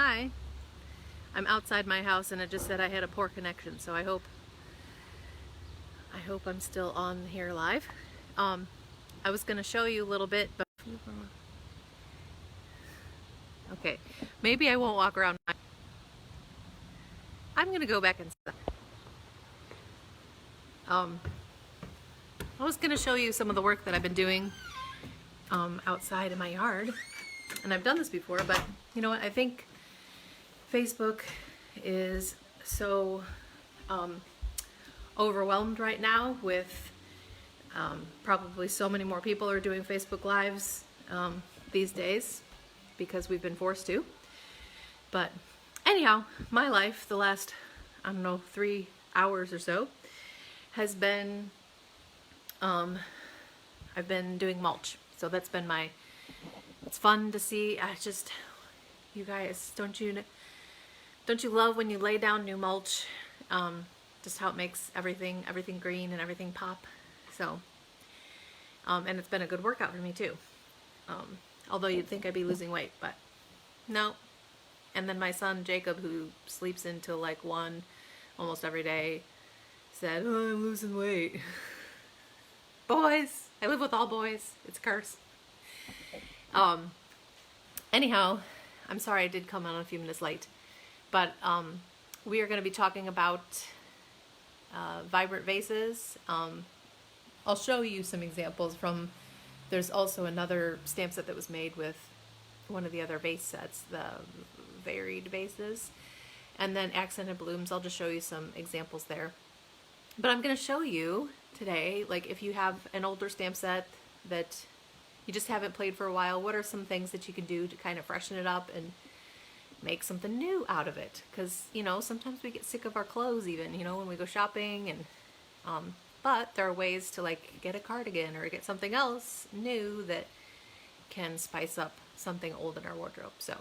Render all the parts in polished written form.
Hi. I'm outside my house and it just said I had a poor connection, so I hope I'm still on here live. I was gonna show you a little bit, but okay, maybe I won't walk around. I'm gonna go back inside. I was gonna show you some of the work that I've been doing outside in my yard, and I've done this before, but you know what? I think Facebook is so overwhelmed right now with probably so many more people are doing Facebook Lives these days because we've been forced to. But anyhow, my life the last, I don't know, 3 hours or so has been, I've been doing mulch. So that's been it's fun to see. You guys, don't you love when you lay down new mulch? Just how it makes everything green and everything pop. So, and it's been a good workout for me too. Although you'd think I'd be losing weight, but no. And then my son Jacob, who sleeps until like 1 almost every day, said, "Oh, I'm losing weight." Boys, I live with all boys. It's a curse. Anyhow, I'm sorry I did come on a few minutes late, but we are going to be talking about vibrant vases. I'll show you some examples from, there's also another stamp set that was made with one of the other vase sets, the varied vases, and then accented blooms. I'll just show you some examples there. But I'm going to show you today, like if you have an older stamp set that you just haven't played for a while, what are some things that you can do to kind of freshen it up and make something new out of it? Because, you know, sometimes we get sick of our clothes even, you know, when we go shopping, and but there are ways to like get a cardigan or get something else new that can spice up something old in our wardrobe. So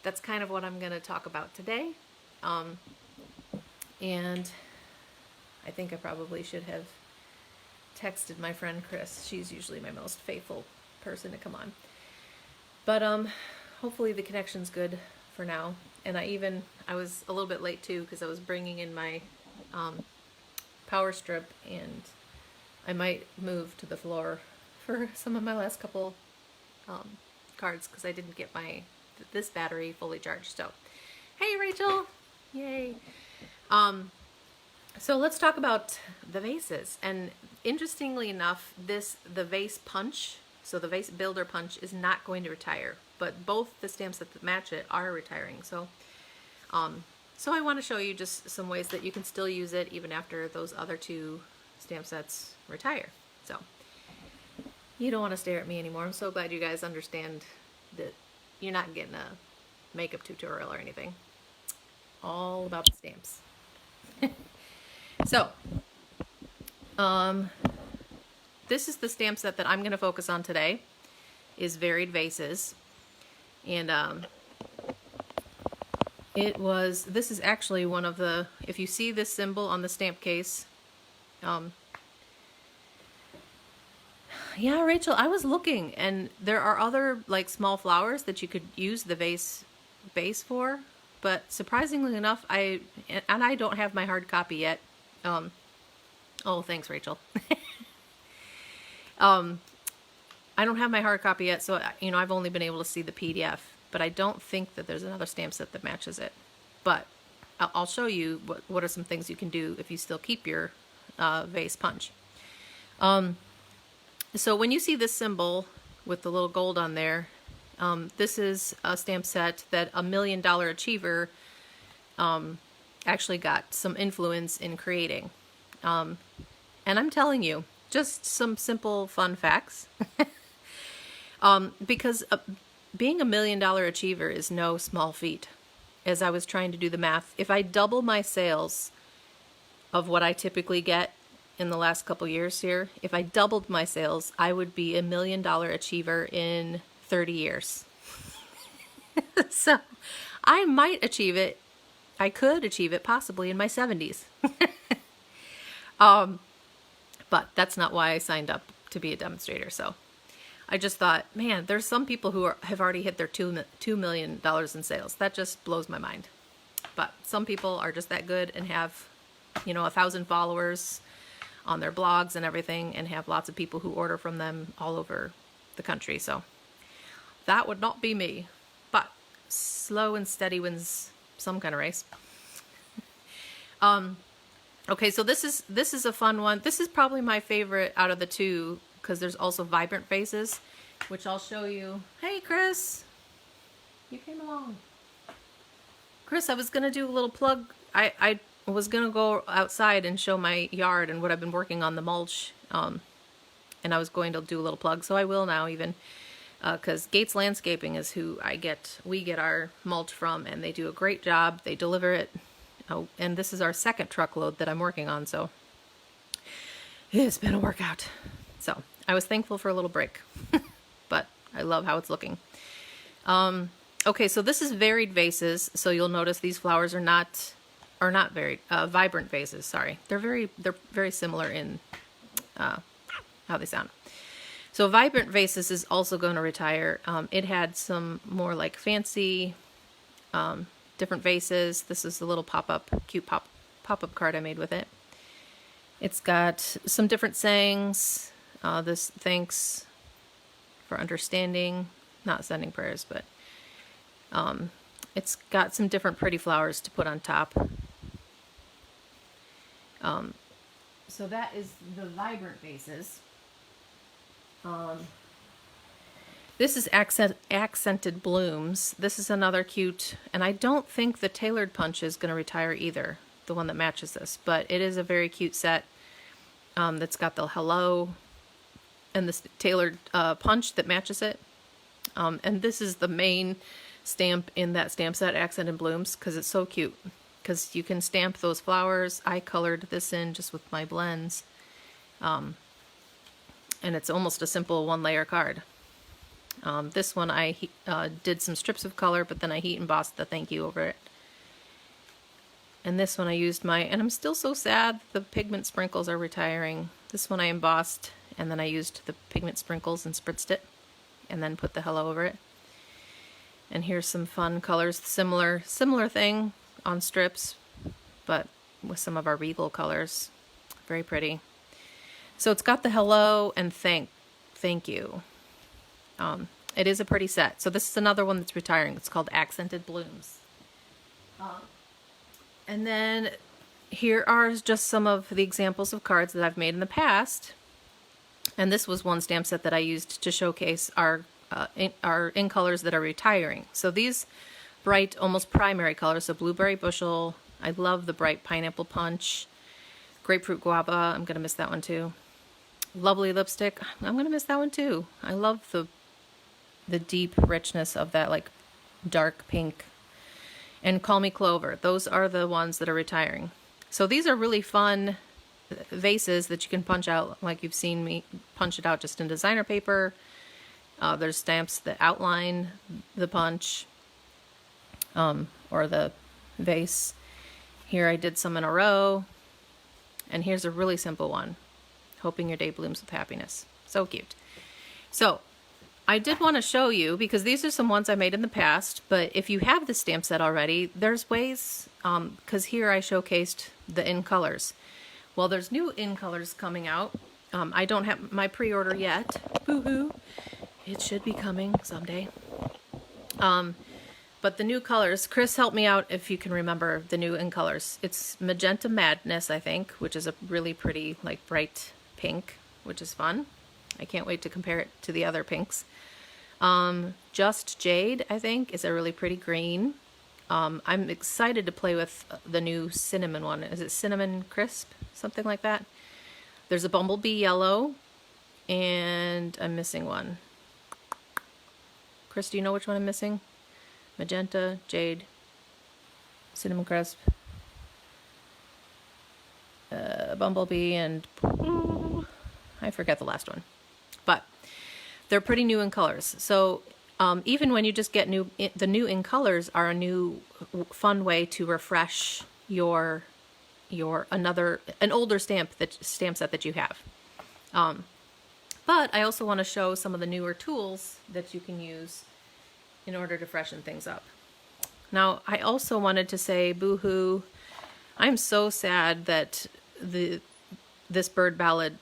that's kind of what I'm going to talk about today. And I think I probably should have texted my friend Chris. She's usually my most faithful person to come on. But hopefully the connection's good for now. And I was a little bit late too because I was bringing in my power strip, and I might move to the floor for some of my last couple cards because I didn't get this battery fully charged. So, hey Rachel, yay! So let's talk about the vases. And interestingly enough, the vase punch, so the vase builder punch, is not going to retire, but both the stamps that match it are retiring. So, so I want to show you just some ways that you can still use it even after those other 2 stamp sets retire. So you don't want to stare at me anymore. I'm so glad you guys understand that you're not getting a makeup tutorial or anything. All about the stamps. So, this is the stamp set that I'm going to focus on today, is Varied Vases. And this is actually one of the, if you see this symbol on the stamp case, yeah, Rachel, I was looking, and there are other like small flowers that you could use the vase base for, but surprisingly enough, I don't have my hard copy yet. Oh, thanks, Rachel. I don't have my hard copy yet, so you know, I've only been able to see the PDF, but I don't think that there's another stamp set that matches it. But I'll show you what are some things you can do if you still keep your vase punch. So when you see this symbol with the little gold on there, this is a stamp set that a $1 Million Achiever actually got some influence in creating. And I'm telling you, just some simple fun facts. Because being a $1 Million Achiever is no small feat. As I was trying to do the math, if I double my sales of what I typically get in the last couple years here, if I doubled my sales, I would be a $1 Million Achiever in 30 years. So I might achieve it. I could achieve it possibly in my 70s. But that's not why I signed up to be a demonstrator. So I just thought, man, there's some people who have already hit their $2 million in sales. That just blows my mind. But some people are just that good and have, 1,000 followers on their blogs and everything, and have lots of people who order from them all over the country. So that would not be me. But slow and steady wins some kind of race. Okay, so this is a fun one. This is probably my favorite out of the two, because there's also vibrant vases, which I'll show you. Hey, Chris, you came along. Chris, I was gonna do a little plug. I was gonna go outside and show my yard and what I've been working on, the mulch, and I was going to do a little plug, so I will now, even because Gates Landscaping is who we get our mulch from, and they do a great job. They deliver it. Oh, and this is our second truckload that I'm working on, so it's been a workout. So I was thankful for a little break, but I love how it's looking. Okay, so this is varied vases. So you'll notice these flowers are not varied, vibrant vases. Sorry, they're very similar in how they sound. So vibrant vases is also going to retire. It had some more like fancy, different vases. This is the little cute pop-up card I made with it. It's got some different sayings. This thanks for understanding, not sending prayers, but it's got some different pretty flowers to put on top. So that is the vibrant vases. This is accented blooms. This is another cute, and I don't think the tailored punch is going to retire either, the one that matches this, but it is a very cute set that's got the hello and this tailored punch that matches it. And this is the main stamp in that stamp set, Accented Blooms, because it's so cute. Because you can stamp those flowers. I colored this in just with my blends. And it's almost a simple one-layer card. This one I did some strips of color, but then I heat embossed the thank you over it. And this one I used and I'm still so sad the pigment sprinkles are retiring. This one I embossed, and then I used the pigment sprinkles and spritzed it, and then put the hello over it. And here's some fun colors, similar thing on strips, but with some of our regal colors. Very pretty. So it's got the hello and thank you. It is a pretty set. So this is another one that's retiring. It's called Accented Blooms. And then here are just some of the examples of cards that I've made in the past. And this was one stamp set that I used to showcase our in colors that are retiring. So these bright, almost primary colors, so blueberry bushel. I love the bright pineapple punch. Grapefruit guava, I'm going to miss that one too. Lovely lipstick, I'm going to miss that one too. I love the deep richness of that like dark pink. And Call Me Clover, those are the ones that are retiring. So these are really fun vases that you can punch out, like you've seen me punch it out just in designer paper. There's stamps that outline the punch or the vase. Here I did some in a row, and here's a really simple one. Hoping your day blooms with happiness. So cute. So I did want to show you, because these are some ones I made in the past, but if you have the stamp set already, there's ways, because here I showcased the in colors. Well, there's new in colors coming out. I don't have my pre-order yet. Boo-hoo. It should be coming someday. But the new colors, Chris, help me out if you can remember the new in colors. It's Magenta Madness, I think, which is a really pretty, like, bright pink, which is fun. I can't wait to compare it to the other pinks. Just Jade, I think, is a really pretty green. I'm excited to play with the new cinnamon one. Is it Cinnamon Crisp? Something like that. There's a Bumblebee Yellow, and I'm missing one. Chris, do you know which one I'm missing? Magenta, Jade, Cinnamon Crisp, Bumblebee, and I forget the last one. But they're pretty new in colors. So even when you just get the new in colors are a new fun way to refresh an older stamp set that you have. But I also want to show some of the newer tools that you can use in order to freshen things up. Now, I also wanted to say, boo-hoo, I'm so sad that this bird ballad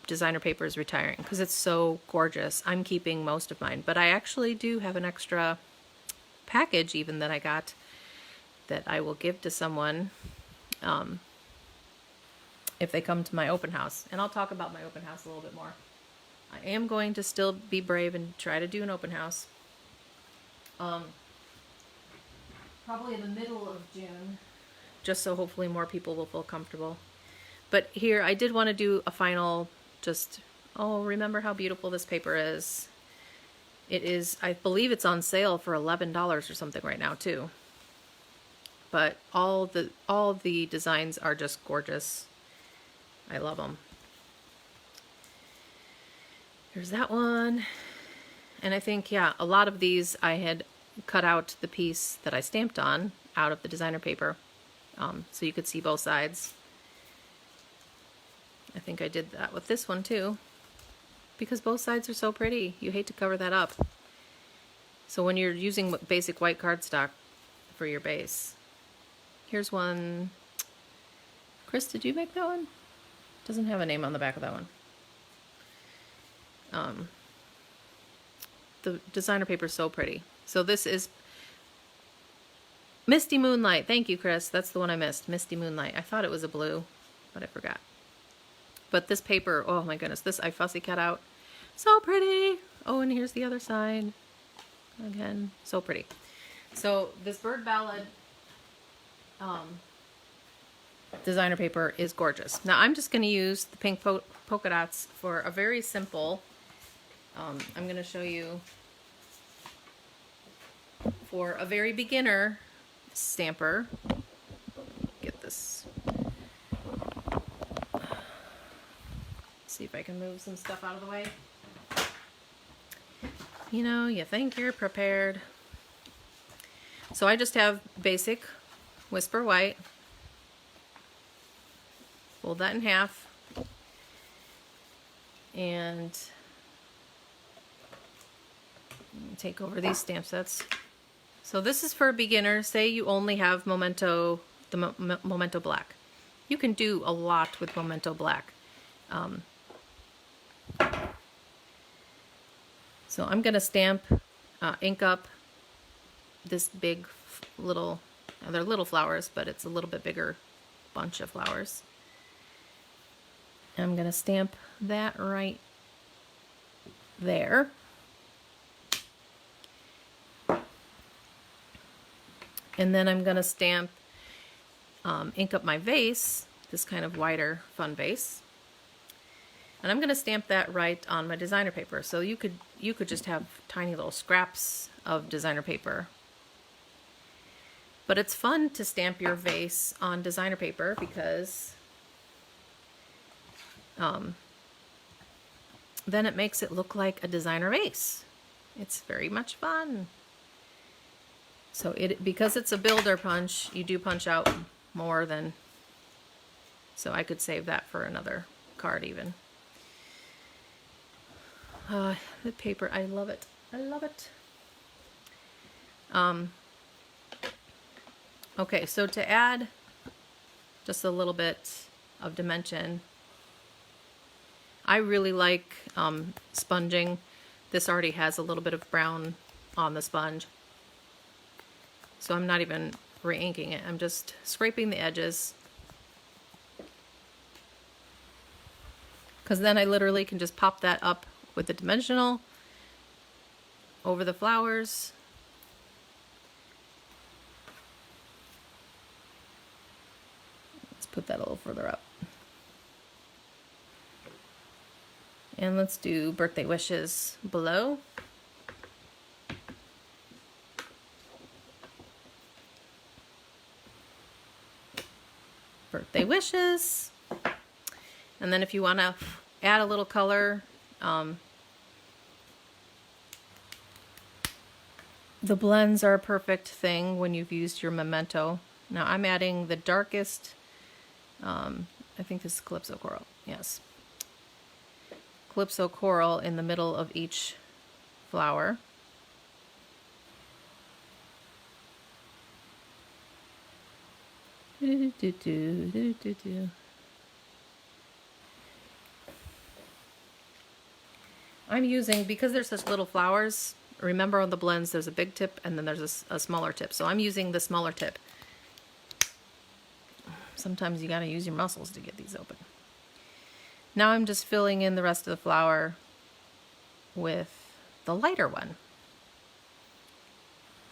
designer paper is retiring because it's so gorgeous. I'm keeping most of mine, but I actually do have an extra package even that I got that I will give to someone if they come to my open house. And I'll talk about my open house a little bit more. I am going to still be brave and try to do an open house. Probably in the middle of June, just so hopefully more people will feel comfortable. But here, I did want to do a final, remember how beautiful this paper is. It is, I believe it's on sale for $11 or something right now too. But all the designs are just gorgeous. I love them. There's that one. And I think, yeah, a lot of these I had cut out the piece that I stamped on out of the designer paper, so you could see both sides. I think I did that with this one too, because both sides are so pretty. You hate to cover that up. So when you're using basic white cardstock for your base, here's one. Chris, did you make that one? Doesn't have a name on the back of that one. The designer paper is so pretty. So this is Misty Moonlight. Thank you, Chris. That's the one I missed. Misty Moonlight. I thought it was a blue, but I forgot. But this paper, oh my goodness, this I fussy cut out. So pretty. Oh, and here's the other side. Again, so pretty. So this bird ballad designer paper is gorgeous. Now I'm just going to use the pink polka dots for a very simple, I'm going to show you for a very beginner stamper. Get this. See if I can move some stuff out of the way. You know, you think you're prepared. So I just have basic Whisper White. Fold that in half. And take over these stamp sets. So this is for a beginner. Say you only have Memento, the Memento Black. You can do a lot with Memento Black. So I'm going to stamp, ink up this big little, they're little flowers, but it's a little bit bigger bunch of flowers. I'm going to stamp that right there. And then I'm going to stamp, ink up my vase, this kind of wider fun vase. And I'm going to stamp that right on my designer paper. So you could just have tiny little scraps of designer paper. But it's fun to stamp your vase on designer paper because then it makes it look like a designer vase. It's very much fun. So because it's a builder punch, you do punch out more than, so I could save that for another card even. The paper, I love it. I love it. Okay, so to add just a little bit of dimension, I really like sponging. This already has a little bit of brown on the sponge. So I'm not even re-inking it. I'm just scraping the edges. Because then I literally can just pop that up with the dimensional over the flowers. Let's put that a little further up. And let's do birthday wishes below. Birthday wishes. And then if you want to add a little color, the blends are a perfect thing when you've used your Memento. Now I'm adding the darkest, I think this is Calypso Coral, yes. Calypso coral in the middle of each flower. I'm using, because they're such little flowers, remember on the blends there's a big tip and then there's a smaller tip. So I'm using the smaller tip. Sometimes you gotta use your muscles to get these open. Now I'm just filling in the rest of the flower with the lighter one.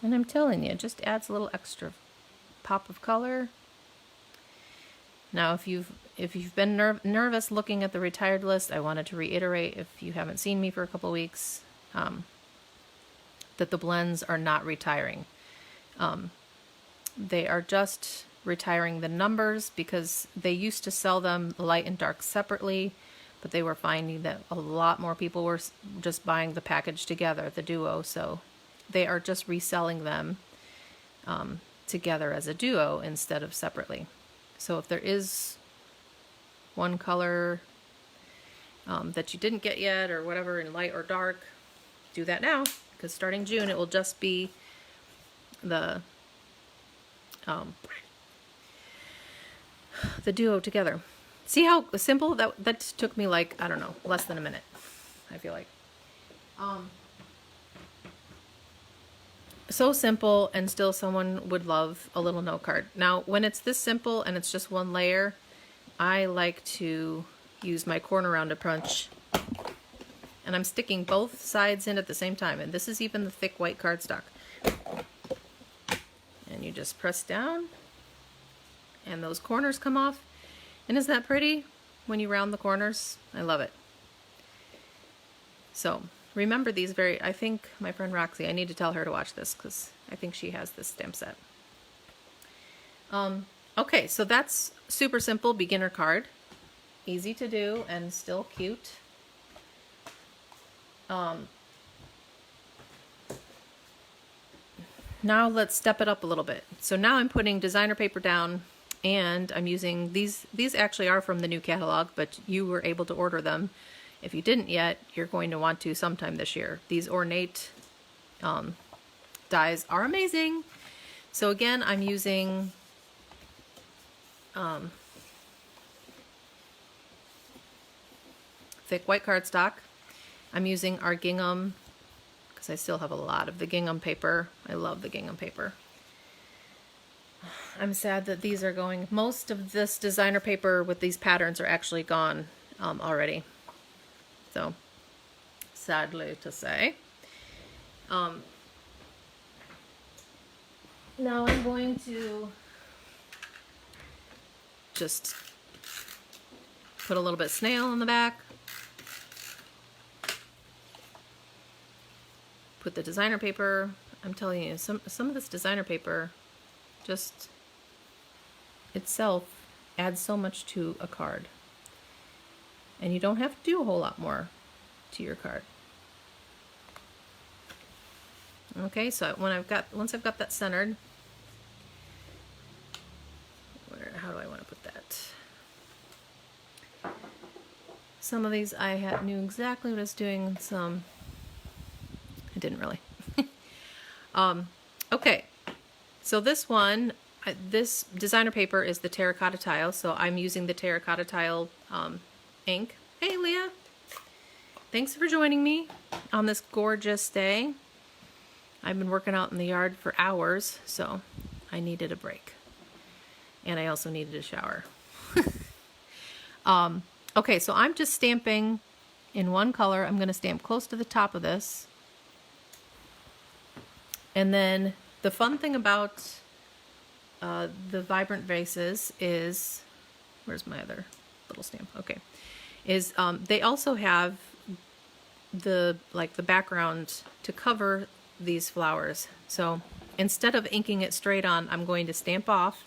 And I'm telling you, it just adds a little extra pop of color. Now, if you've been nervous looking at the retired list, I wanted to reiterate, if you haven't seen me for a couple of weeks, that the blends are not retiring. They are just retiring the numbers because they used to sell them light and dark separately, but they were finding that a lot more people were just buying the package together, the duo, so they are just reselling them together as a duo instead of separately. So if there is one color that you didn't get yet or whatever in light or dark, do that now, because starting June it will just be the duo together. See how simple that took me, like, I don't know, less than a minute, I feel like. So simple, and still someone would love a little note card. Now, when it's this simple and it's just one layer, I like to use my corner rounded punch, and I'm sticking both sides in at the same time, and this is even the thick white cardstock. And you just press down, and those corners come off. And isn't that pretty when you round the corners? I love it. So remember these I think my friend Roxy, I need to tell her to watch this because I think she has this stamp set. Okay, so that's super simple beginner card. Easy to do and still cute. Now let's step it up a little bit. So now I'm putting designer paper down, and I'm using these actually are from the new catalog, but you were able to order them. If you didn't yet, you're going to want to sometime this year. These ornate dies are amazing. So again, I'm using thick white cardstock. I'm using our gingham, because I still have a lot of the gingham paper. I love the gingham paper. I'm sad that these are going, most of this designer paper with these patterns are actually gone already. So, sadly to say. Now I'm going to just put a little bit of snail on the back. Put the designer paper. I'm telling you, some of this designer paper just itself adds so much to a card. And you don't have to do a whole lot more to your card. Okay, so once I've got that centered, how do I want to put that? Some of these I knew exactly what I was doing, some I didn't really. Okay, so this one, this designer paper is the terracotta tile, so I'm using the terracotta tile ink. Hey Leah, thanks for joining me on this gorgeous day. I've been working out in the yard for hours, so I needed a break. And I also needed a shower. Okay, so I'm just stamping in one color. I'm going to stamp close to the top of this. And then the fun thing about the vibrant vases is, where's my other little stamp? Okay, is they also have the background to cover these flowers. So instead of inking it straight on, I'm going to stamp off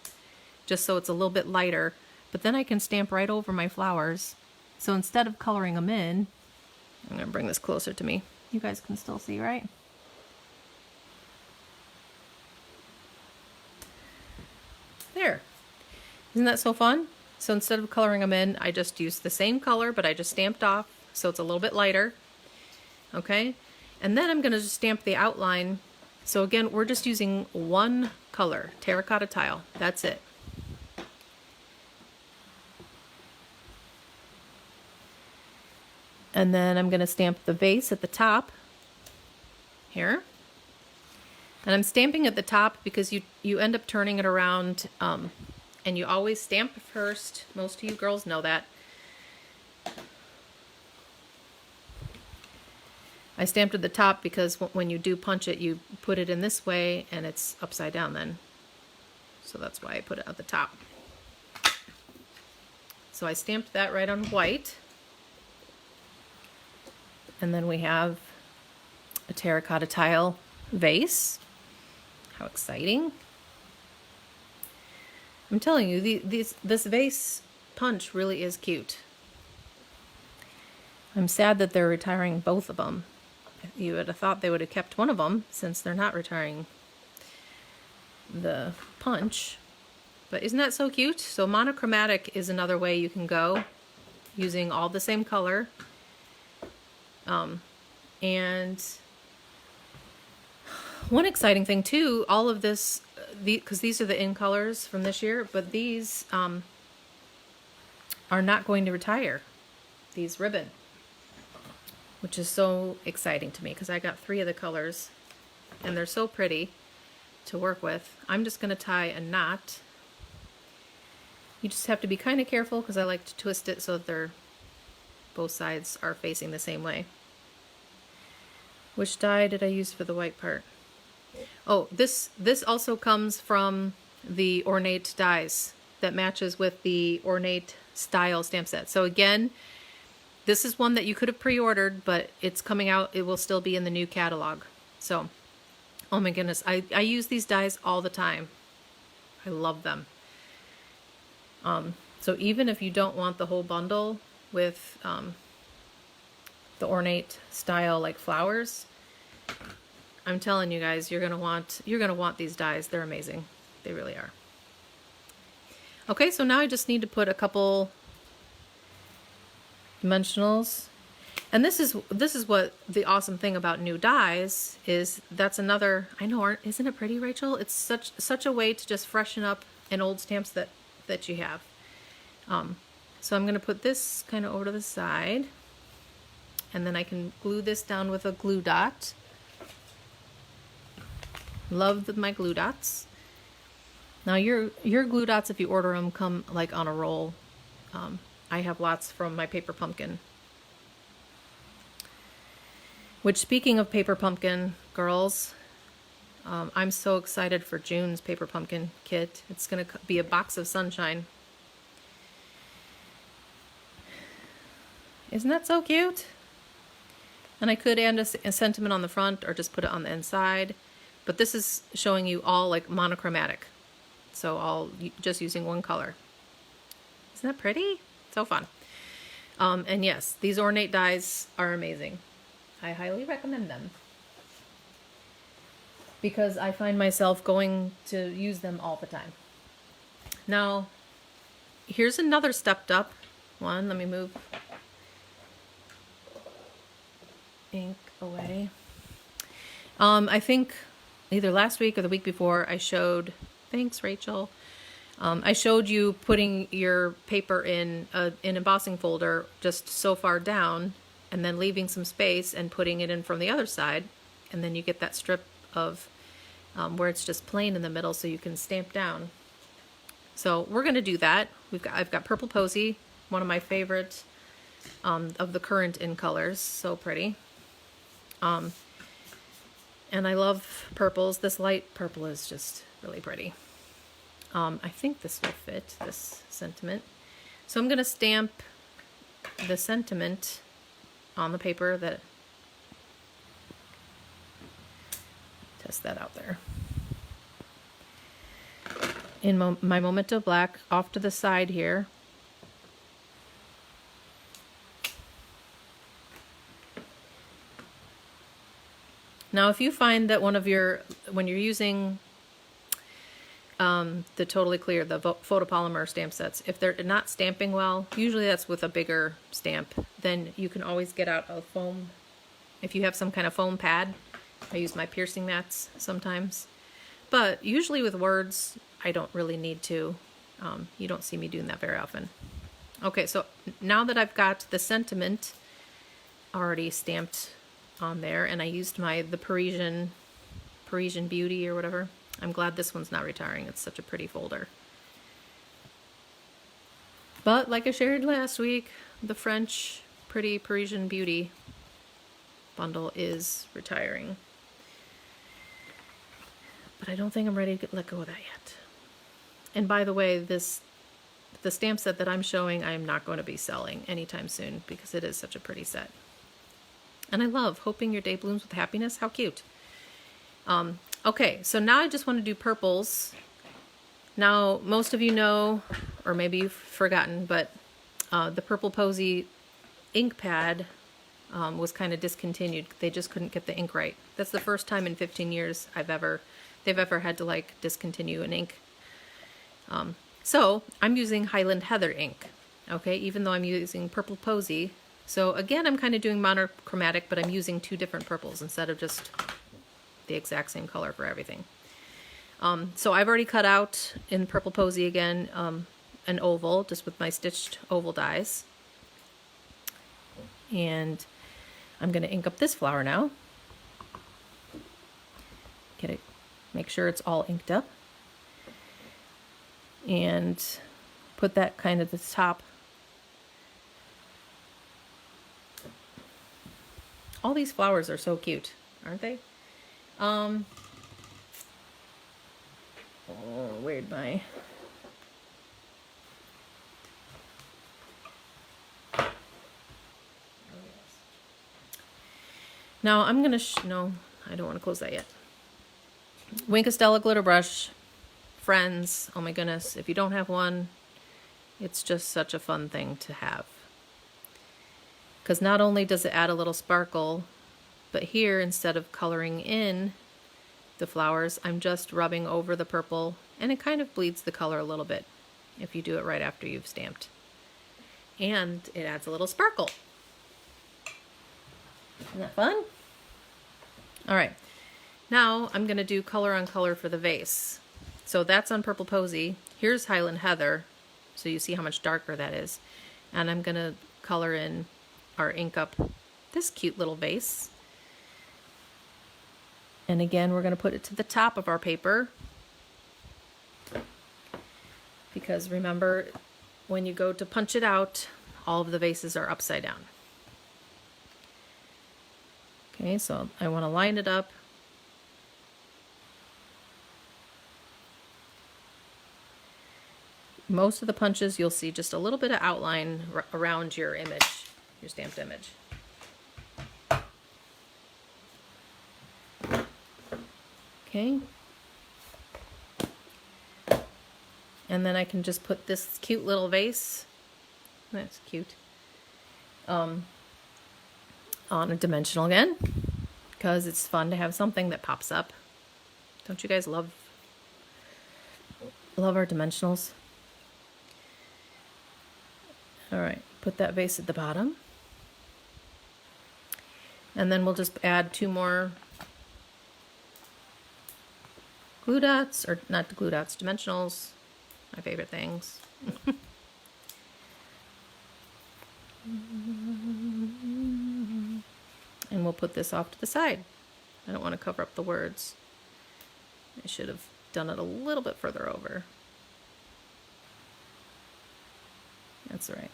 just so it's a little bit lighter, but then I can stamp right over my flowers. So instead of coloring them in, I'm going to bring this closer to me. You guys can still see, right? There. Isn't that so fun? So instead of coloring them in, I just used the same color, but I just stamped off. so it's a little bit lighter. Okay, and then I'm going to just stamp the outline. So again, we're just using one color, terracotta tile. That's it. And then I'm going to stamp the vase at the top here. And I'm stamping at the top because you end up turning it around, and you always stamp first. Most of you girls know that. I stamped at the top because when you do punch it, you put it in this way and it's upside down then. So that's why I put it at the top. So I stamped that right on white. And then we have a terracotta tile vase. How exciting. I'm telling you, this vase punch really is cute. I'm sad that they're retiring both of them. You would have thought they would have kept one of them since they're not retiring the punch. But isn't that so cute? So monochromatic is another way you can go, using all the same color. And one exciting thing too, all of this, because these are the in colors from this year, but these are not going to retire, these ribbon, which is so exciting to me because I got 3 of the colors and they're so pretty to work with. I'm just going to tie a knot. You just have to be kind of careful because I like to twist it so that both sides are facing the same way. Which die did I use for the white part? Oh, this also comes from the ornate dies that matches with the ornate style stamp set. So again, this is one that you could have pre-ordered, but it's coming out. It will still be in the new catalog. So, oh my goodness, I use these dies all the time. I love them. So even if you don't want the whole bundle with the ornate style like flowers, I'm telling you guys, you're gonna want these dies. Are amazing. They really are. Okay, so now I just need to put a couple dimensionals, and this is what the awesome thing about new dies is. That's another, I know, isn't it pretty, Rachel? It's such a way to just freshen up an old stamps that you have. So I'm gonna put this kind of over to the side, and then I can glue this down with a glue dot. Love my glue dots. Now your glue dots, if you order them, come like on a roll. I have lots from my paper pumpkin. Which, speaking of paper pumpkin, girls, I'm so excited for June's paper pumpkin kit. It's going to be a box of sunshine. Isn't that so cute? And I could add a sentiment on the front or just put it on the inside. But this is showing you all like monochromatic. So all just using one color. Isn't that pretty? So fun. And yes, these ornate dies are amazing. I highly recommend them because I find myself going to use them all the time. Now, here's another stepped up one. Let me move ink away. I think either last week or the week before I showed, thanks Rachel, I showed you putting your paper in an embossing folder just so far down and then leaving some space and putting it in from the other side, and then you get that strip of where it's just plain in the middle so you can stamp down. So we're going to do that. I've got Purple Posy, one of my favorite of the current in colors, so pretty. And I love purples. This light purple is just really pretty. I think this will fit, this sentiment. So I'm going to stamp the sentiment on the paper that, test that out there. In my Memento Black, off to the side here. Now if you find that when you're using the Totally Clear, the photopolymer stamp sets. If they're not stamping well, usually that's with a bigger stamp, then you can always get out a foam. If you have some kind of foam pad, I use my piercing mats sometimes. But usually with words, I don't really need to. You don't see me doing that very often. Okay, so now that I've got the sentiment already stamped on there, and I used the Parisian Beauty or whatever. I'm glad this one's not retiring. It's such a pretty folder. But like I shared last week, the French Pretty Parisian Beauty bundle is retiring. But I don't think I'm ready to let go of that yet. And by the way, the stamp set that I'm showing, I'm not going to be selling anytime soon because it is such a pretty set. And I love Hoping Your Day Blooms with Happiness. How cute. Okay, so now I just want to do purples. Now, most of you know, or maybe you've forgotten, but the Purple Posy ink pad was kind of discontinued. They just couldn't get the ink right. That's the first time in 15 years they've ever had to like discontinue an ink. So I'm using Highland Heather ink, okay, even though I'm using Purple Posy. So again, I'm kind of doing monochromatic, but I'm using two different purples instead of just the exact same color for everything. So I've already cut out in Purple Posy again an oval, just with my stitched oval dies. And I'm going to ink up this flower now. Get it, make sure it's all inked up. And put that kind of at the top. All these flowers are so cute, aren't they? Oh, where'd my... Now I'm gonna, no, I don't want to close that yet. Wink of Stella glitter brush, friends. Oh my goodness, if you don't have one, it's just such a fun thing to have. Because not only does it add a little sparkle, but here, instead of coloring in the flowers, I'm just rubbing over the purple, and it kind of bleeds the color a little bit if you do it right after you've stamped. And it adds a little sparkle. Isn't that fun? All right, now I'm gonna do color on color for the vase. So that's on Purple Posy. Here's Highland Heather, so you see how much darker that is. And I'm gonna color in or ink up this cute little vase. And again, we're gonna put it to the top of our paper. Because remember, when you go to punch it out, all of the vases are upside down. Okay, so I want to line it up. Most of the punches, you'll see just a little bit of outline around your image, your stamped image. Okay. And then I can just put this cute little vase, that's cute, on a dimensional again, because it's fun to have something that pops up. Don't you guys love our dimensionals? All right, put that vase at the bottom. And then we'll just add two more glue dots, or not glue dots, dimensionals, my favorite things. And we'll put this off to the side. I don't want to cover up the words. I should have done it a little bit further over. That's all right.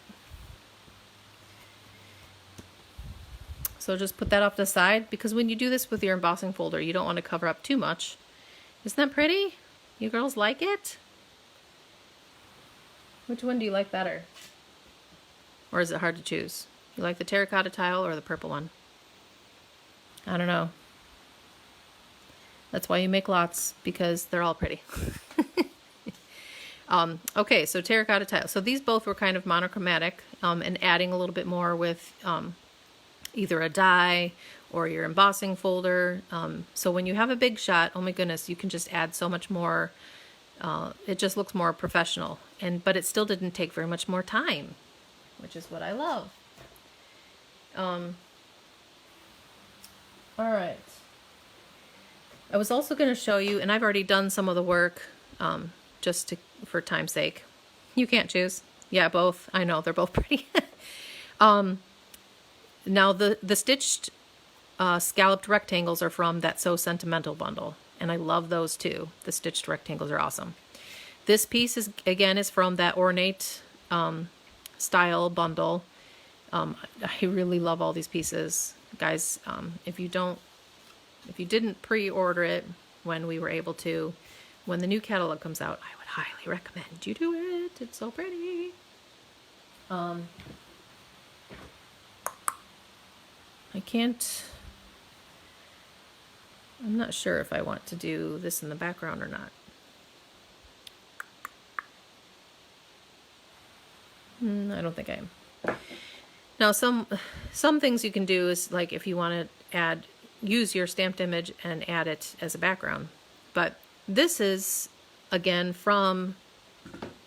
So just put that off to the side, because when you do this with your embossing folder, you don't want to cover up too much. Isn't that pretty? You girls like it? Which one do you like better? Or is it hard to choose? You like the terracotta tile or the purple one? I don't know. That's why you make lots, because they're all pretty. Okay, so terracotta tile. So these both were kind of monochromatic, and adding a little bit more with either a die or your embossing folder. So when you have a big shot, oh my goodness, you can just add so much more It just looks more professional, but it still didn't take very much more time, which is what I love. All right. I was also going to show you, and I've already done some of the work, for time's sake. You can't choose. Yeah, both. I know, they're both pretty. Now the stitched scalloped rectangles are from that So Sentimental bundle, and I love those too. The stitched rectangles are awesome. This piece is from that ornate style bundle. I really love all these pieces, guys. If you didn't pre-order it when we were able to, when the new catalog comes out, I would highly recommend you do it. It's so pretty. I'm not sure if I want to do this in the background or not. I don't think I am. Now, some things you can do is, like, if you want to use your stamped image and add it as a background. But this is, again, from,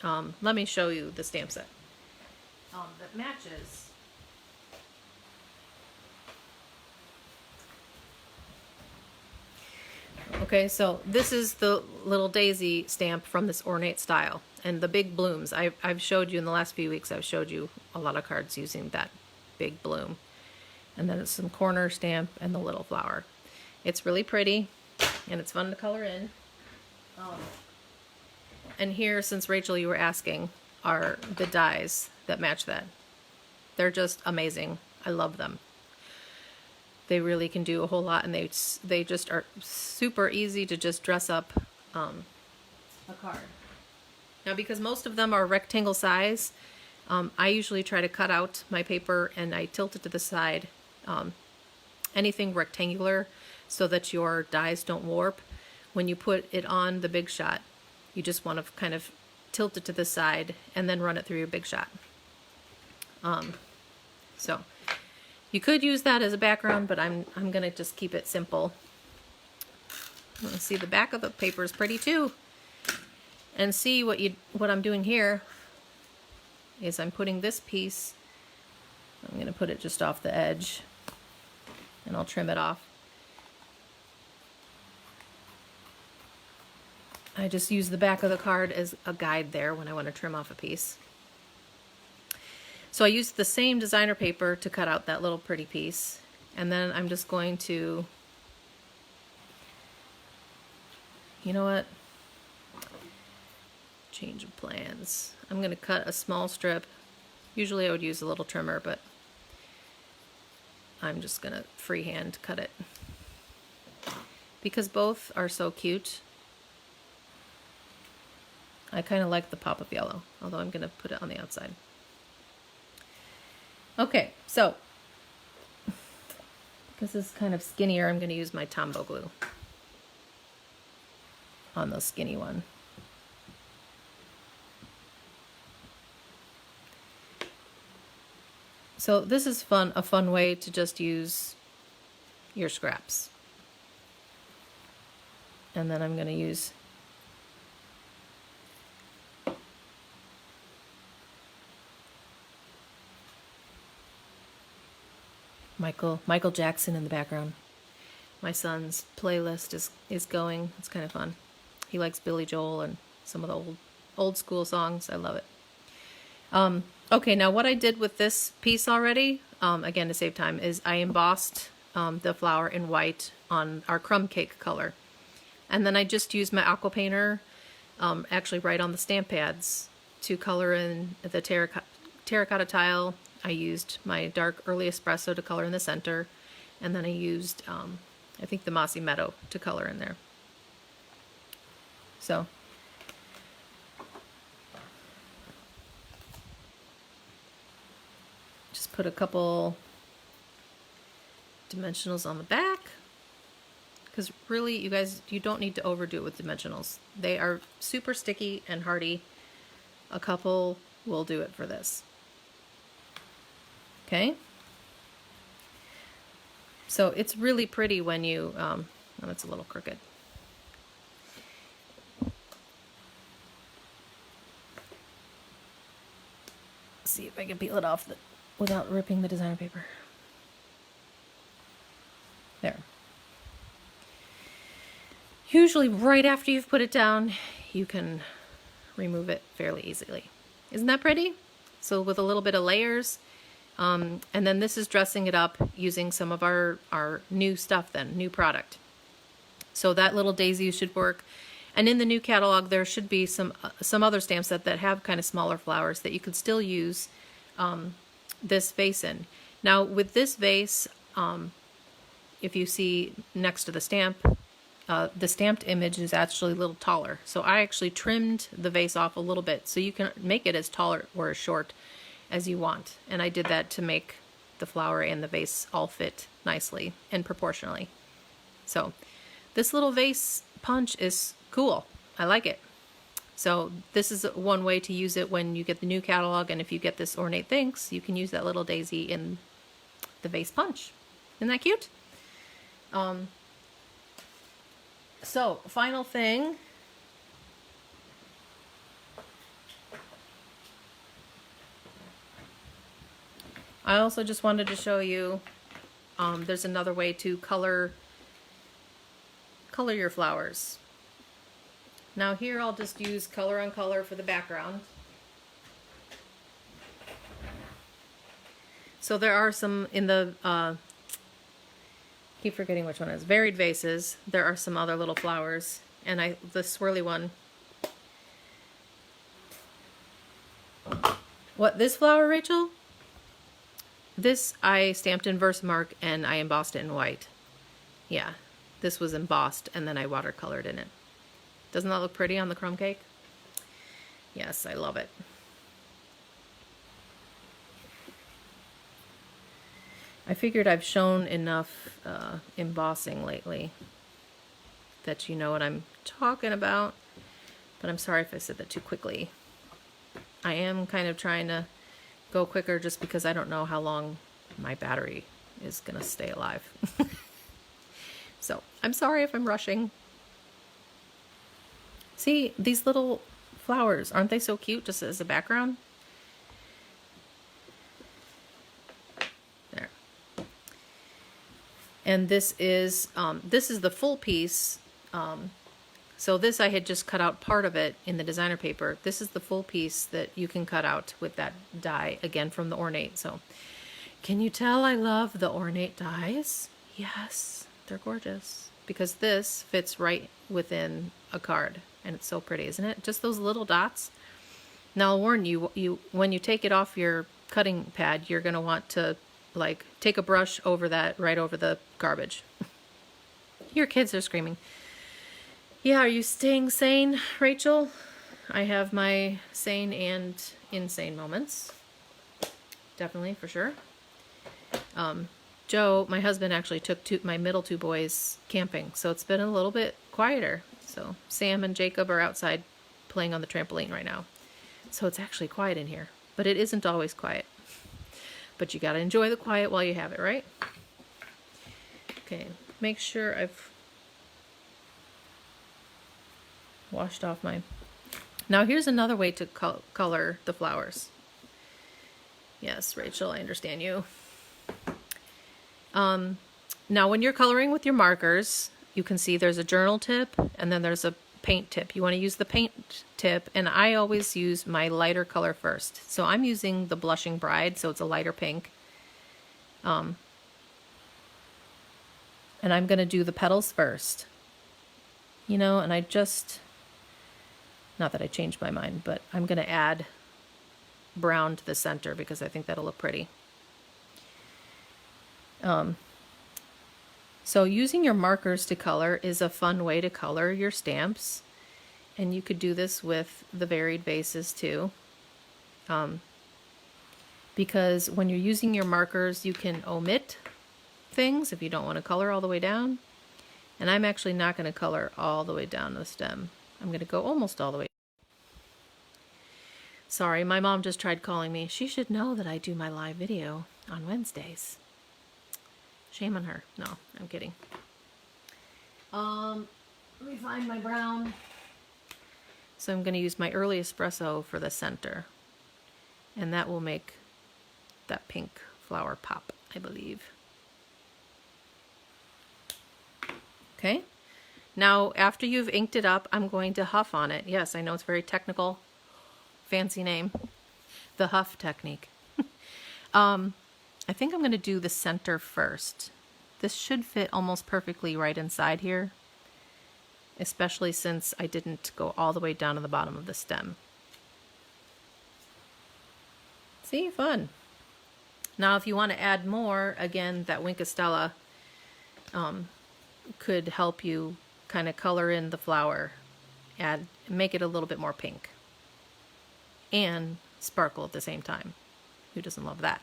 let me show you the stamp set that matches. Okay, so this is the little daisy stamp from this ornate style, and the big blooms. I've showed you in the last few weeks, I've showed you a lot of cards using that big bloom. And then it's some corner stamp and the little flower. It's really pretty, and it's fun to color in. And here, since Rachel, you were asking, are the dies that match that. They're just amazing. I love them. They really can do a whole lot, and they just are super easy to just dress up a card. Now, because most of them are rectangle size, I usually try to cut out my paper and I tilt it to the side, anything rectangular, so that your dies don't warp. When you put it on the Big Shot, you just want to kind of tilt it to the side and then run it through your Big Shot. So you could use that as a background, but I'm gonna just keep it simple. See, the back of the paper is pretty too. And see what I'm doing here is I'm putting this piece, I'm gonna put it just off the edge, and I'll trim it off. I just use the back of the card as a guide there when I want to trim off a piece. So I used the same designer paper to cut out that little pretty piece, and then I'm just going to, you know what? Change of plans. I'm going to cut a small strip. Usually I would use a little trimmer, but I'm just going to freehand cut it. Because both are so cute, I kind of like the pop of yellow, although I'm going to put it on the outside. Okay, so because this is kind of skinnier, I'm going to use my Tombow glue on the skinny one. So this is a fun way to just use your scraps. And then I'm going to use Michael Jackson in the background. My son's playlist is going. It's kind of fun. He likes Billy Joel and some of the old school songs. I love it. Okay, now what I did with this piece already, again to save time, is I embossed the flower in white on our crumb cake color. And then I just used my aqua painter, actually right on the stamp pads, to color in the terracotta tile. I used my dark early espresso to color in the center, and then I used, I think, the mossy meadow to color in there. So just put a couple dimensionals on the back, because really, you guys, you don't need to overdo it with dimensionals. They are super sticky and hardy. A couple will do it for this. Okay, so it's really pretty when you, oh, it's a little crooked. see if I can peel it off without ripping the designer paper. There. Usually right after you've put it down, you can remove it fairly easily. Isn't that pretty? So with a little bit of layers, and then this is dressing it up using some of our new stuff then, new product. So that little daisy should work. And in the new catalog, there should be some other stamp set that have kind of smaller flowers that you could still use this vase in. Now with this vase, if you see next to the stamped image is actually a little taller. So I actually trimmed the vase off a little bit so you can make it as tall or as short as you want. And I did that to make the flower and the vase all fit nicely and proportionally. So this little vase punch is cool. I like it. So this is one way to use it when you get the new catalog, and if you get this Ornate Thinks, you can use that little daisy in the vase punch. Isn't that cute? So, final thing. I also just wanted to show you, there's another way to color your flowers. Now here I'll just use color on color for the background. So there are some in the, keep forgetting which one it is, Varied Vases. There are some other little flowers, and the swirly one. What, this flower, Rachel? This I stamped in Versamark and I embossed it in white. Yeah, this was embossed and then I watercolored in it. Doesn't that look pretty on the crumb cake? Yes, I love it. I figured I've shown enough embossing lately that you know what I'm talking about, but I'm sorry if I said that too quickly. I am kind of trying to go quicker just because I don't know how long my battery is gonna stay alive. So I'm sorry if I'm rushing. See, these little flowers, aren't they so cute just as a background? There. And this is the full piece. So this I had just cut out part of it in the designer paper. This is the full piece that you can cut out with that die, again from the Ornate. So can you tell I love the Ornate dies? Yes, they're gorgeous. Because this fits right within a card. And it's so pretty, isn't it? Just those little dots. Now I'll warn you, when you take it off your cutting pad, you're going to want to like take a brush over that, right over the garbage. Your kids are screaming. Yeah, are you staying sane, Rachel? I have my sane and insane moments. Definitely, for sure. Joe, my husband, actually took my middle two boys camping, so it's been a little bit quieter. So Sam and Jacob are outside playing on the trampoline right now. So it's actually quiet in here, but it isn't always quiet. But you gotta enjoy the quiet while you have it, right? Okay, make sure I've washed off my... Now here's another way to color the flowers. Yes, Rachel, I understand you. Now when you're coloring with your markers, you can see there's a journal tip and then there's a paint tip. You want to use the paint tip, and I always use my lighter color first. So I'm using the Blushing Bride, so it's a lighter pink. And I'm going to do the petals first. You know, and I just... Not that I changed my mind, but I'm going to add brown to the center because I think that'll look pretty. So using your markers to color is a fun way to color your stamps. And you could do this with the Varied Vases too. Because when you're using your markers, you can omit things if you don't want to color all the way down. And I'm actually not going to color all the way down the stem. I'm going to go almost all the way. Sorry, my mom just tried calling me. She should know that I do my live video on Wednesdays. Shame on her. No, I'm kidding. Let me find my brown. So I'm going to use my early espresso for the center. And that will make that pink flower pop, I believe. Okay. Now, after you've inked it up, I'm going to huff on it. Yes, I know it's very technical, fancy name. The huff technique. I think I'm going to do the center first. This should fit almost perfectly right inside here, especially since I didn't go all the way down to the bottom of the stem. See, fun. Now, if you want to add more, again, that Wink of Stella could help you kind of color in the flower, make it a little bit more pink, and sparkle at the same time. Who doesn't love that?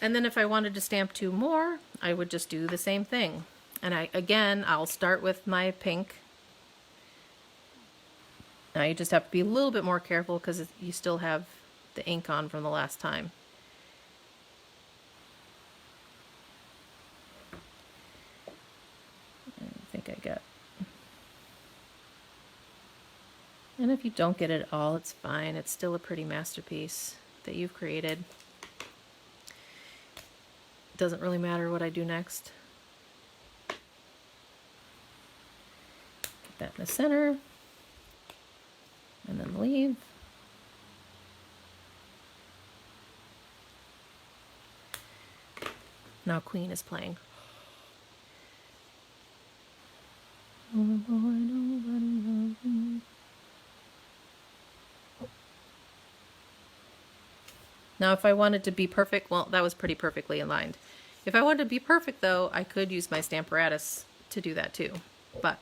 And then if I wanted to stamp 2 more, I would just do the same thing. And I'll start with my pink. Now you just have to be a little bit more careful because you still have the ink on from the last time. I think I got. And if you don't get it all, it's fine. It's still a pretty masterpiece that you've created. It doesn't really matter what I do next. Get that in the center. And then leave. Now Queen is playing. Oh boy, nobody loves me. Now if I wanted to be perfect, well, that was pretty perfectly aligned. If I wanted to be perfect though, I could use my Stamparatus to do that too. But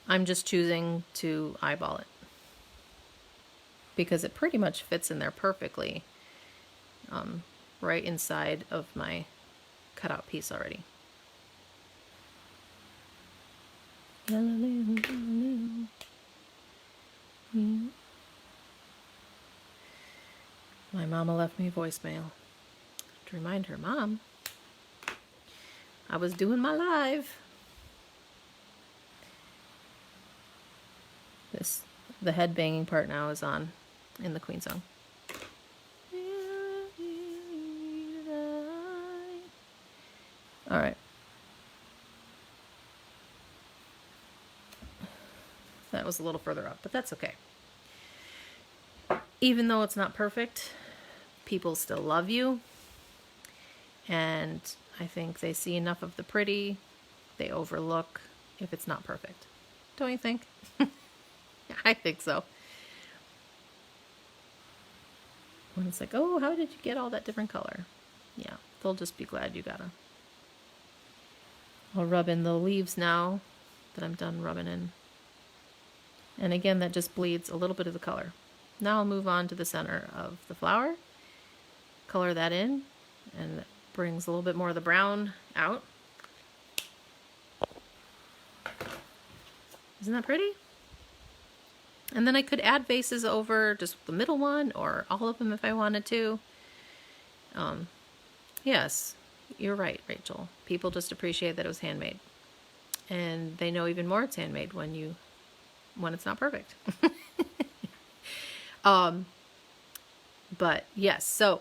I'm just choosing to eyeball it because it pretty much fits in there perfectly, right inside of my cutout piece already. My mama left me voicemail to remind her, Mom, I was doing my live. The head banging part now is on in the Queen song. All right. That was a little further up, but that's okay. Even though it's not perfect, people still love you. And I think they see enough of the pretty, they overlook if it's not perfect. Don't you think? I think so. When it's like, oh, how did you get all that different color? Yeah, they'll just be glad you got them. I'll rub in the leaves now that I'm done rubbing in. And again, that just bleeds a little bit of the color. Now I'll move on to the center of the flower, color that in, and it brings a little bit more of the brown out. Isn't that pretty? And then I could add vases over just the middle one or all of them if I wanted to. Yes, you're right, Rachel. People just appreciate that it was handmade. And they know even more it's handmade when it's not perfect. But yes, so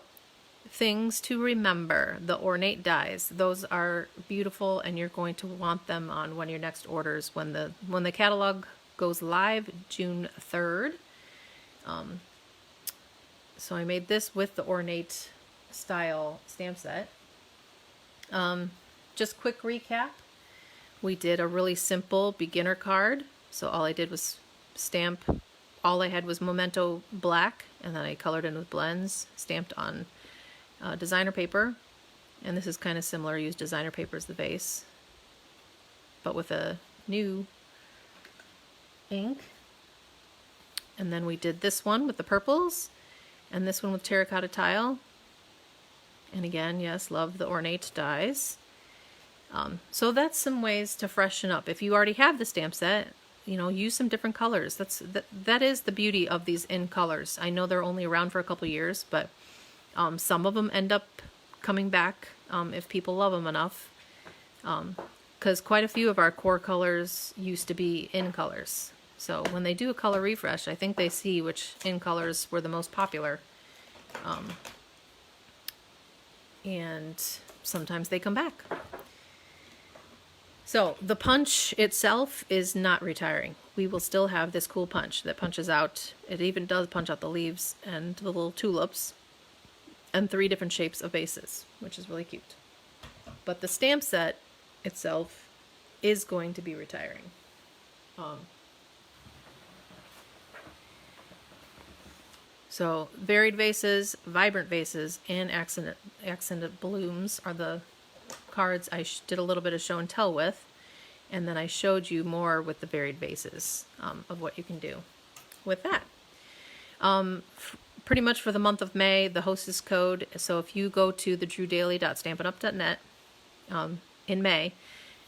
things to remember. The ornate dies. Those are beautiful and you're going to want them on one of your next orders when the catalog goes live June 3rd. So I made this with the ornate style stamp set. Just quick recap. We did a really simple beginner card. So all I did was stamp. All I had was Memento black, and then I colored in with blends, stamped on designer paper. And this is kind of similar. I used designer paper as the base, but with a new ink. And then we did this one with the purples, and this one with terracotta tile. And again, yes, love the ornate dies. So that's some ways to freshen up. If you already have the stamp set, use some different colors. That is the beauty of these in colors. I know they're only around for a couple years, but some of them end up coming back if people love them enough. Because quite a few of our core colors used to be in colors. So when they do a color refresh, I think they see which in colors were the most popular. And sometimes they come back. So the punch itself is not retiring. We will still have this cool punch that punches out. It even does punch out the leaves and the little tulips and 3 different shapes of vases, which is really cute. But the stamp set itself is going to be retiring. So varied vases, vibrant vases, and accented blooms are the cards I did a little bit of show and tell with, and then I showed you more with the varied vases of what you can do with that. Pretty much for the month of May, the hostess code, so if you go to thedrewdaily.stampinup.net in May,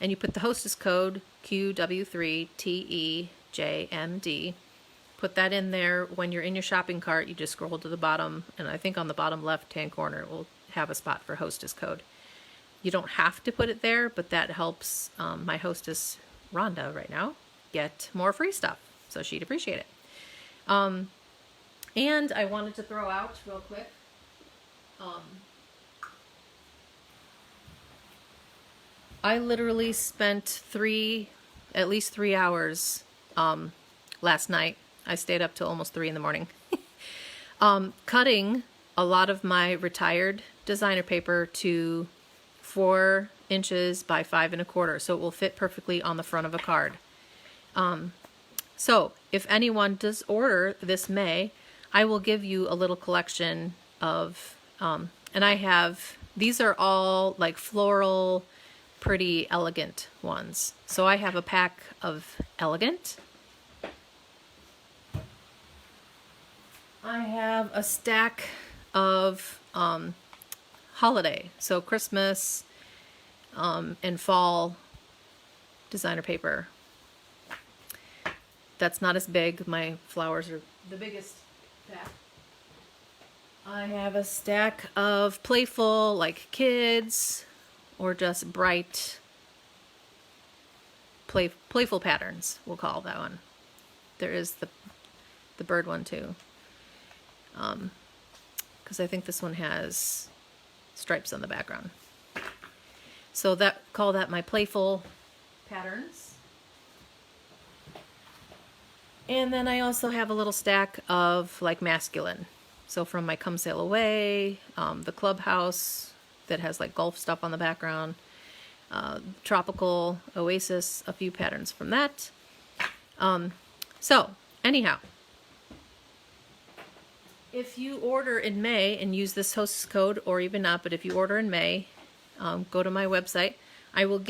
and you put the hostess code QW3TEJMD, put that in there. When you're in your shopping cart, you just scroll to the bottom, and I think on the bottom left-hand corner it will have a spot for hostess code. You don't have to put it there, but that helps my hostess, Rhonda, right now, get more free stuff, so she'd appreciate it. And I wanted to throw out real quick, I literally spent at least 3 hours last night. I stayed up till almost 3 in the morning, cutting a lot of my retired designer paper to 4 inches by 5 1/4, so it will fit perfectly on the front of a card. So if anyone does order this May, I will give you a little collection of, and I have, these are all like floral, pretty elegant ones. So I have a pack of elegant. I have a stack of holiday, so Christmas and fall designer paper. That's not as big. My flowers are the biggest pack. I have a stack of playful, like kids, or just bright, playful patterns, we'll call that one. There is the bird one too. Because I think this one has stripes on the background. So call that my playful patterns. And then I also have a little stack of like masculine. So from my Come Sail Away, the Clubhouse that has like golf stuff on the background, Tropical Oasis, a few patterns from that. So anyhow, if you order in May and use this hostess code, or even not, but if you order in May, go to my website. I will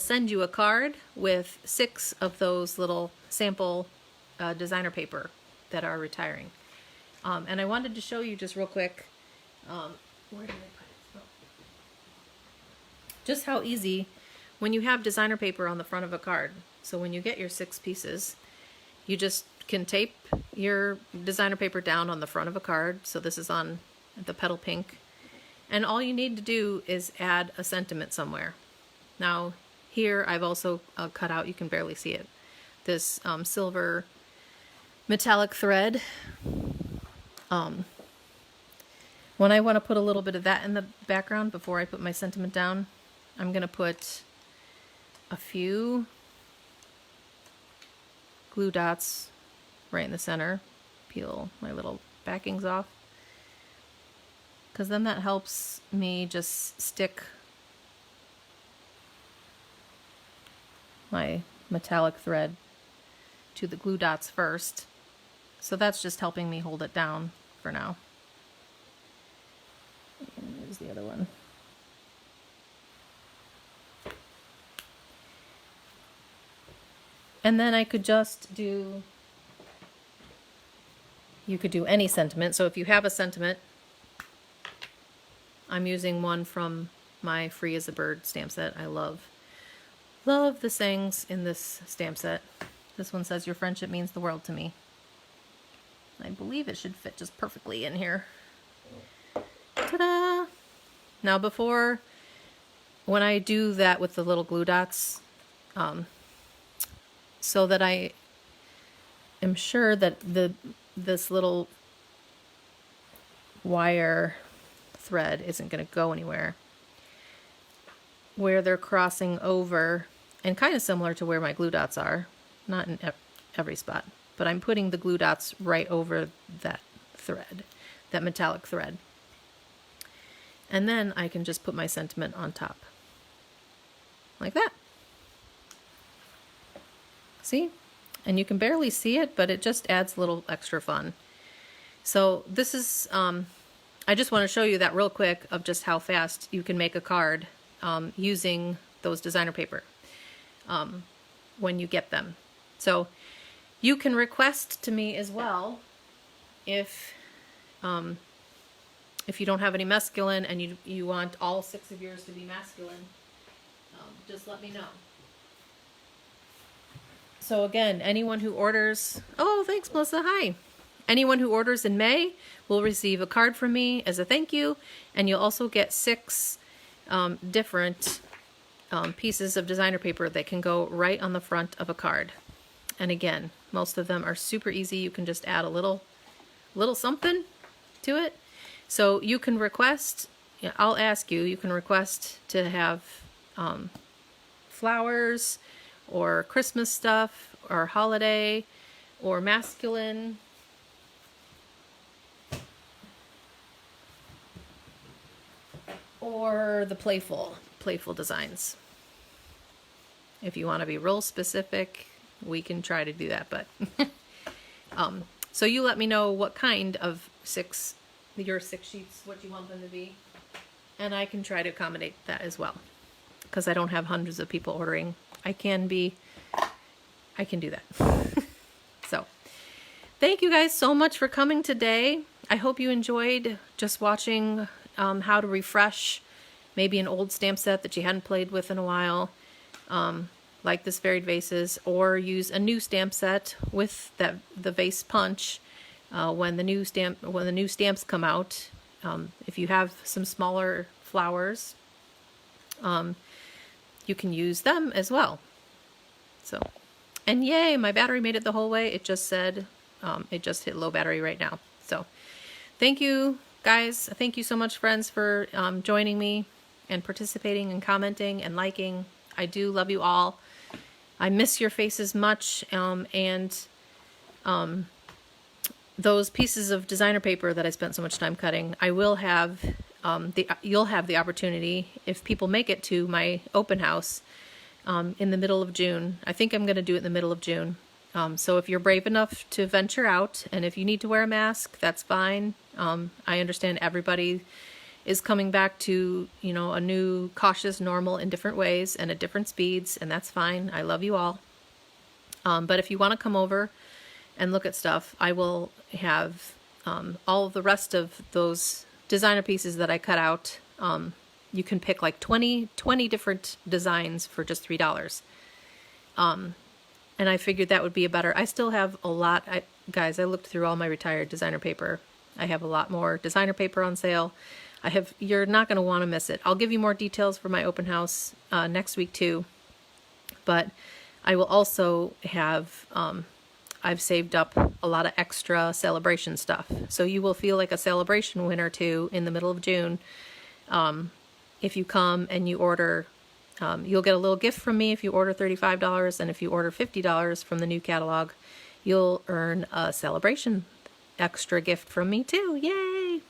send you a card with 6 of those little sample designer paper that are retiring. And I wanted to show you just real quick, where did I put it? Oh. Just how easy when you have designer paper on the front of a card. So when you get your 6 pieces, you just can tape your designer paper down on the front of a card. So this is on the petal pink. And all you need to do is add a sentiment somewhere. Now here I've also cut out, you can barely see it, this silver metallic thread. When I want to put a little bit of that in the background before I put my sentiment down, I'm going to put a few glue dots right in the center, peel my little backings off, because then that helps me just stick my metallic thread to the glue dots first. So that's just helping me hold it down for now. And there's the other one. And then I could just do, you could do any sentiment. So if you have a sentiment, I'm using one from my Free as a Bird stamp set. I love the sayings in this stamp set. This one says, "Your friendship means the world to me." I believe it should fit just perfectly in here. Ta-da! Now when I do that with the little glue dots, so that am sure that this little wire thread isn't going to go anywhere. Where they're crossing over, and kind of similar to where my glue dots are, not in every spot, but I'm putting the glue dots right over that thread, that metallic thread. And then I can just put my sentiment on top. Like that. See? And you can barely see it, but it just adds a little extra fun. So this is, I just want to show you that real quick of just how fast you can make a card using those designer paper when you get them. So you can request to me as well if you don't have any masculine and you want all 6 of yours to be masculine, just let me know. So again, anyone who orders, oh, thanks, Melissa, hi. Anyone who orders in May will receive a card from me as a thank you, and you'll also get 6 different pieces of designer paper that can go right on the front of a card. And again, most of them are super easy. You can just add a little something to it. So you can request, I'll ask you, you can request to have flowers or Christmas stuff or holiday or masculine. Or the playful designs. If you want to be real specific, we can try to do that, but so you let me know what kind of your 6 sheets, what you want them to be, and I can try to accommodate that as well, because I don't have hundreds of people ordering. I can do that. So thank you guys so much for coming today. I hope you enjoyed just watching how to refresh maybe an old stamp set that you hadn't played with in a while, like this Varied Vases, or use a new stamp set with the vase punch when the new stamps come out. If you have some smaller flowers, you can use them as well. So, and yay, my battery made it the whole way. It just said it just hit low battery right now. So thank you guys. Thank you so much, friends, for joining me and participating and commenting and liking. I do love you all. I miss your faces much, and those pieces of designer paper that I spent so much time cutting, I will have you'll have the opportunity, if people make it to my open house in the middle of June. I think I'm going to do it in the middle of June. So if you're brave enough to venture out, and if you need to wear a mask, that's fine. I understand everybody is coming back to, a new cautious normal in different ways and at different speeds, and that's fine. I love you all. But if you want to come over and look at stuff, I will have all of the rest of those designer pieces that I cut out. You can pick like 20 different designs for just $3. And I figured that would be I still have a lot. Guys, I looked through all my retired designer paper. I have a lot more designer paper on sale. You're not going to want to miss it. I'll give you more details for my open house next week too. But I will also have, I've saved up a lot of extra celebration stuff. So you will feel like a celebration win or two in the middle of June. If you come and you order, you'll get a little gift from me if you order $35, and if you order $50 from the new catalog, you'll earn a celebration extra gift from me too. Yay!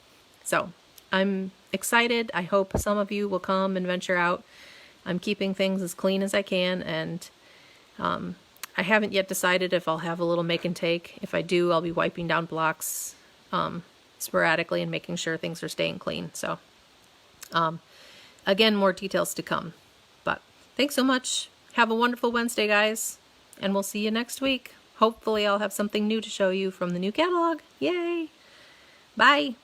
So I'm excited. I hope some of you will come and venture out. I'm keeping things as clean as I can, and I haven't yet decided if I'll have a little make and take. If I do, I'll be wiping down blocks sporadically and making sure things are staying clean. So again, more details to come. But thanks so much. Have a wonderful Wednesday, guys, and we'll see you next week. Hopefully I'll have something new to show you from the new catalog. Yay! Bye!